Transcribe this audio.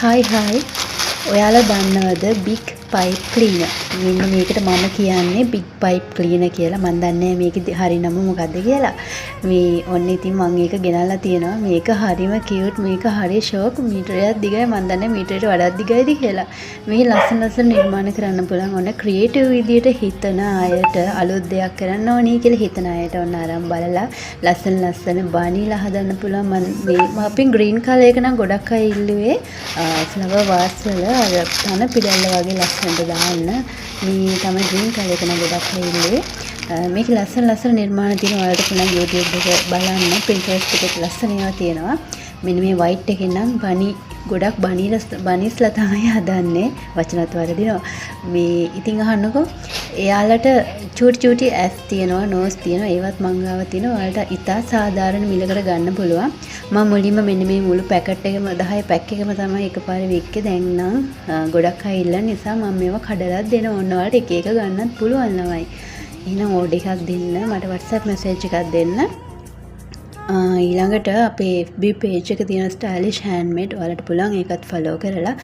Hi ඔයාලා දන්නවද big pipe cleaner? මෙන්න මේකට මම කියන්නේ බිග් පයිප් ක්ලීනර් කියලා. මම දන්නේ මේකේ හරි නම මොකද්ද කියලා. මේ ඔන්න ඉතින් මම ඒක ගෙනල්ලා තියෙනවා. මේක හරිම කියුට්, මේක හරි ෂෝක්. මීටරයක් දිගයි. මම දන්නේ මීටරයට වඩා දිගයිද කියලා. මේ ලස්සන නිර්මාණ කරන්න පුළුවන්. ඔන්න ක්‍රියේටිව් විදියට හිතන අයට, අලුත් දෙයක් කරන්න ඕනේ කියලා හිතන අයට ඔන්න අරන් බලලා ලස්සන බණීලා හදන්න පුළුවන්. මම අපි ග්‍රීන් කලර් එක නම් ගොඩක් අය ඉල්ලුවේ ෆ්ලවර් වාස් වල අර තන පිළිල්ල වගේ ලස්සනට දාන්න. මේ තමයි ග්‍රීන් කලර් එක නම් ගොඩක් අය ඉල්ලුවේ. මේක ලස්සන නිර්මාණ තියෙන ඔයාලට පුළුවන් YouTube එක බලන්න. Pinterest එකේ ලස්සන ඒවා තියෙනවා. මෙන්න මේ white එකෙන් නම් ගොඩක් බනීස්ලා තමයි හදන්නේ. වචනත් වරදිනවා. මේ ඉතින් අහන්නකෝ. එයාලට චූටි ඇස් තියෙනවා, නෝස් තියෙනවා. ඒවත් මංගාව තියෙනවා. ඔයාලට ඉතා සාධාරණ මිලකට ගන්න පුළුවන්. මම මුලින්ම මෙන්න මේ මුළු පැකට් එකම 10 පැක් එකම තමයි එකපාරේ වික්කේ. දැන් නම් ගොඩක් අය ඉල්ලන නිසා මම මේවා කඩලා දෙනවා. ඔන්න ඔයාලට එක ගන්නත් පුළුවන් ළමයි. එහෙනම් ඕඩර් එකක් දෙන්න. මට WhatsApp message එකක් දෙන්න. ඊළඟට අපේ FB page එක තියෙන stylish handmade ඔයාලට පුළුවන් ඒකත් follow කරලා